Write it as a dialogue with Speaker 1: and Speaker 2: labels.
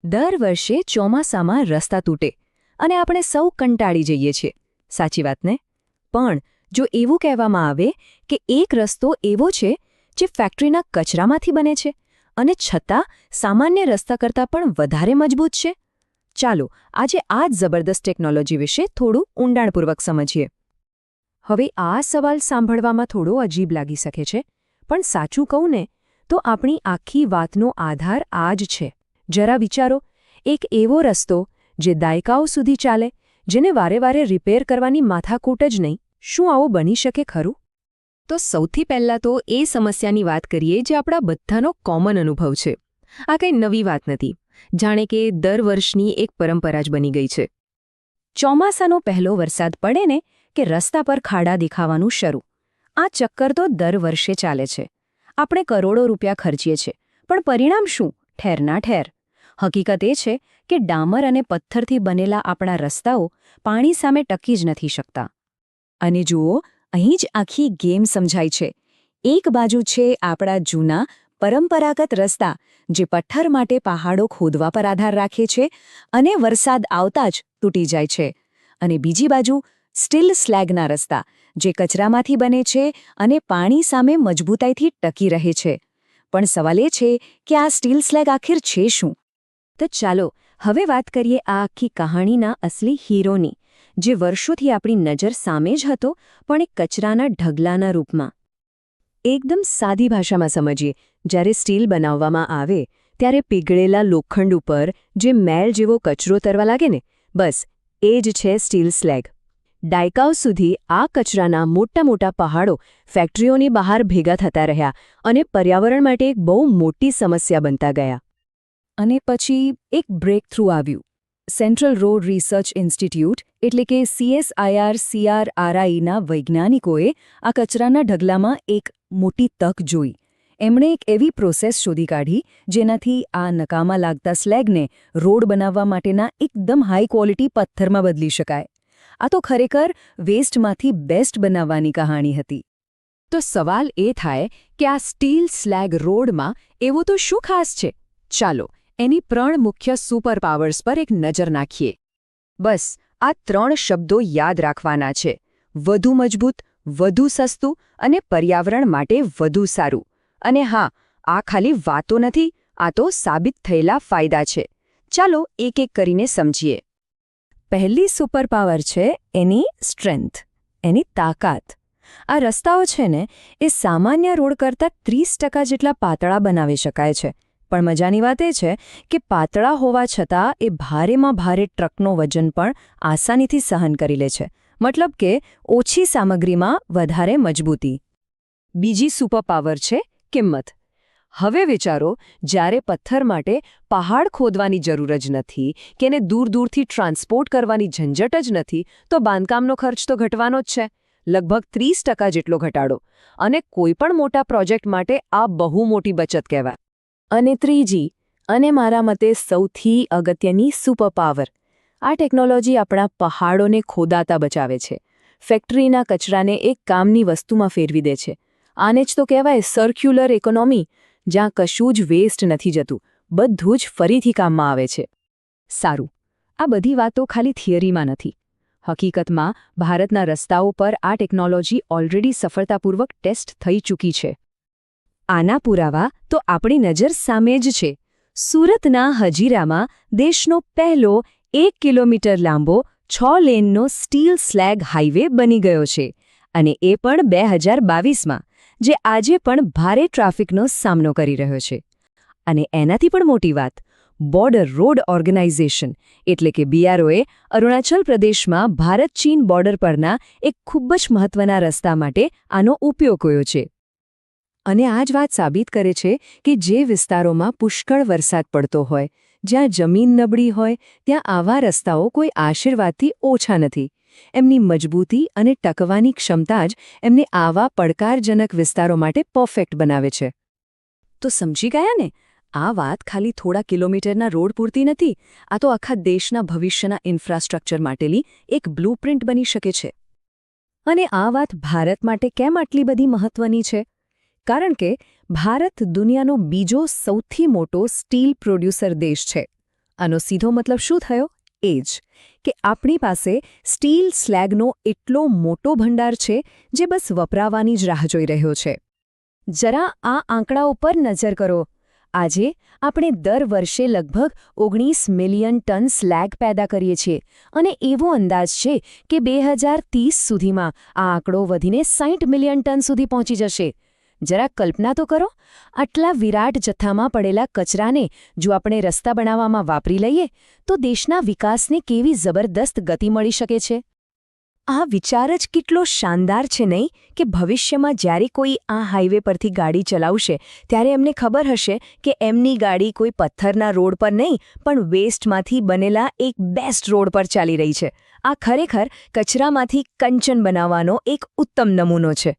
Speaker 1: દર વર્ષે ચોમાસામાં રસ્તા તૂટે અને આપણે સૌ કંટાળી જઈએ છીએ, સાચી વાત ને? પણ જો એવું કહેવામાં આવે કે એક રસ્તો એવો છે જે ફેક્ટરીના કચરામાંથી બને છે અને છતાં સામાન્ય રસ્તા કરતાં પણ વધારે મજબૂત છે, ચાલો આજે આ જ જબરદસ્ત ટેકનોલોજી વિશે થોડું ઊંડાણપૂર્વક સમજીએ. હવે આ સવાલ સાંભળવામાં થોડો અજીબ લાગી શકે છે, પણ સાચું કહું ને તો આપણી આખી વાતનો આધાર આ જ છે. જરા વિચારો, એક એવો રસ્તો જે દાયકાઓ સુધી ચાલે, જેને વારે વારે રિપેર કરવાની માથાકૂટ જ નહીં, શું આવું બની શકે ખરું? તો સૌથી પહેલાં તો એ સમસ્યાની વાત કરીએ જે આપણા બધાનો કોમન અનુભવ છે. આ કંઈ નવી વાત નથી, જાણે કે દર વર્ષની એક પરંપરા જ બની ગઈ છે. ચોમાસાનો પહેલો વરસાદ પડે ને કે રસ્તા પર ખાડા દેખાવાનું શરૂ. આ ચક્કર તો દર વર્ષે ચાલે છે. આપણે કરોડો રૂપિયા ખર્ચીએ છીએ, પણ પરિણામ શું? ઠેરના ઠેર. હકીકત એ છે કે ડામર અને પથ્થરથી બનેલા આપણા રસ્તાઓ પાણી સામે ટકી જ નથી શકતા. અને જુઓ, અહીં જ આખી ગેમ સમજાય છે. એક બાજુ છે આપણા જૂના પરંપરાગત રસ્તા, જે પથ્થર માટે પહાડો ખોદવા પર આધાર રાખે છે અને વરસાદ આવતા જ તૂટી જાય છે. અને બીજી બાજુ સ્ટીલ સ્લેગના રસ્તા, જે કચરામાંથી બને છે અને પાણી સામે મજબૂતાઈથી ટકી રહે છે. પણ સવાલ એ છે કે આ સ્ટીલ સ્લેગ આખિર છે શું? તો ચાલો હવે વાત કરીએ આ આખી કહાણીના અસલી હીરોની, જે વર્ષોથી આપણી નજર સામે જ હતો, પણ એક કચરાના ઢગલાના રૂપમાં. એકદમ સાદી ભાષામાં સમજીએ, જ્યારે સ્ટીલ બનાવવામાં આવે ત્યારે પીગળેલા લોખંડ ઉપર જે મેલ જેવો કચરો તરવા લાગે ને, બસ એ જ છે સ્ટીલ સ્લેગ. દાયકાઓ સુધી આ કચરાના મોટા મોટા પહાડો ફેક્ટરીઓની બહાર ભેગા થતા રહ્યા અને પર્યાવરણ માટે એક બહુ મોટી સમસ્યા બનતા ગયા. અને પછી એક બ્રેકથ્રુ આવ્યું. સેન્ટ્રલ રોડ રિસર્ચ ઇન્સ્ટિટ્યૂટ એટલે કે CSIR-CRRIના વૈજ્ઞાનિકોએ આ કચરાના ઢગલામાં એક મોટી તક જોઈ. એમણે એક એવી પ્રોસેસ શોધી કાઢી જેનાથી આ નકામા લાગતા સ્લેગને રોડ બનાવવા માટેના એકદમ હાઈ ક્વોલિટી પથ્થરમાં બદલી શકાય. આ તો ખરેખર વેસ્ટમાંથી બેસ્ટ બનાવવાની કહાણી હતી. તો સવાલ એ થાય કે આ સ્ટીલ સ્લેગ રોડમાં એવું તો શું ખાસ છે? ચાલો એની 3 મુખ્ય સુપર પાવર્સ પર એક નજર નાખીએ. બસ આ 3 શબ્દો યાદ રાખવાના છે: વધુ મજબૂત, વધુ સસ્તું અને પર્યાવરણ માટે વધુ સારું. અને હા, આ ખાલી વાતો નથી, આ તો સાબિત થયેલા ફાયદા છે. ચાલો એક એક કરીને સમજીએ. પહેલી સુપર પાવર છે એની સ્ટ્રેન્થ, એની તાકાત. આ રસ્તાઓ છે ને એ સામાન્ય રોડ કરતાં 30% જેટલા પાતળા બનાવી શકાય છે. પણ મજાની વાત એ છે કે પાતળા હોવા છતાં એ ભારેમાં ભારે ટ્રકનો વજન પણ આસાનીથી સહન કરી લે છે. મતલબ કે ઓછી સામગ્રીમાં વધારે મજબૂતી. બીજી સુપર પાવર છે કિંમત. હવે વિચારો, જ્યારે પથ્થર માટે પહાડ ખોદવાની જરૂર જ નથી કે એને દૂર દૂરથી ટ્રાન્સપોર્ટ કરવાની ઝંઝટ જ નથી, તો બાંધકામનો ખર્ચ તો ઘટવાનો જ છે, લગભગ 30% જેટલો ઘટાડો. અને કોઈપણ મોટા પ્રોજેક્ટ માટે આ બહુ મોટી બચત કહેવાય. અને ત્રીજી, અને મારા મતે સૌથી અગત્યની સુપર પાવર, આ ટેકનોલોજી આપણા પહાડોને ખોદાતા બચાવે છે. ફેક્ટરીના કચરાને એક કામની વસ્તુમાં ફેરવી દે છે. આને જ તો કહેવાય સર્ક્યુલર ઇકોનોમી, જ્યાં કશું જ વેસ્ટ નથી જતું, બધું જ ફરીથી કામમાં આવે છે. સારું, આ બધી વાતો ખાલી થિયરીમાં નથી. હકીકતમાં ભારતના રસ્તાઓ પર આ ટેકનોલોજી ઓલરેડી સફળતાપૂર્વક ટેસ્ટ થઈ ચૂકી છે. આના પુરાવા તો આપણી નજર સામે જ છે. સુરતના હજીરામાં દેશનો પહેલો 1 કિલોમીટર લાંબો 6 લેનનો સ્ટીલ સ્લેગ હાઇવે બની ગયો છે. અને એ પણ 2022માં, જે આજે પણ ભારે ટ્રાફિકનો સામનો કરી રહ્યો છે. અને એનાથી પણ મોટી વાત, બોર્ડર રોડ ઓર્ગેનાઇઝેશન એટલે કે BROએ અરુણાચલ પ્રદેશમાં ભારત-ચીન બોર્ડર પરના એક ખૂબ જ મહત્વના રસ્તા માટે આનો ઉપયોગ કર્યો છે. અને આ જ વાત સાબિત કરે છે કે જે વિસ્તારોમાં પુષ્કળ વરસાદ પડતો હોય, જ્યાં જમીન નબળી હોય, ત્યાં આવા રસ્તાઓ કોઈ આશીર્વાદથી ઓછા નથી. એમની મજબૂતી અને ટકવાની ક્ષમતા જ એમને આવા પડકારજનક વિસ્તારો માટે પરફેક્ટ બનાવે છે. તો સમજી ગયા ને? આ વાત ખાલી થોડા કિલોમીટરના રોડ પૂરતી નથી. આ તો આખા દેશના ભવિષ્યના ઇન્ફ્રાસ્ટ્રક્ચર માટેની એક બ્લુપ્રિન્ટ બની શકે છે. અને આ વાત ભારત માટે કેમ આટલી બધી મહત્વની છે? કારણ કે ભારત દુનિયાનો બીજો સૌથી મોટો સ્ટીલ પ્રોડ્યુસર દેશ છે. આનો સીધો મતલબ શું થયો? એ જ કે આપણી પાસે સ્ટીલ સ્લેગનો એટલો મોટો ભંડાર છે જે બસ વપરાવાની જ રાહ જોઈ રહ્યો છે. જરા આ આંકડા ઉપર નજર કરો. આજે આપણે દર વર્ષે લગભગ 19 મિલિયન ટન સ્લેગ પેદા કરીએ છીએ અને એવો અંદાજ છે કે 2030 સુધીમાં આ આંકડો વધીને 60 મિલિયન ટન સુધી પહોંચી જશે. જરા કલ્પના તો કરો, આટલા વિરાટ જથ્થામાં પડેલા કચરાને જો આપણે રસ્તા બનાવવામાં વાપરી લઈએ તો દેશના વિકાસને કેવી જબરદસ્ત ગતિ મળી શકે છે. આ વિચાર જ કેટલો શાનદાર છે નહીં કે ભવિષ્યમાં જ્યારે કોઈ આ હાઈવે પરથી ગાડી ચલાવશે ત્યારે એમને ખબર હશે કે એમની ગાડી કોઈ પથ્થરના રોડ પર નહીં પણ વેસ્ટમાંથી બનેલા એક બેસ્ટ રોડ પર ચાલી રહી છે. આ ખરેખર કચરામાંથી કંચન બનાવવાનો એક ઉત્તમ નમૂનો છે.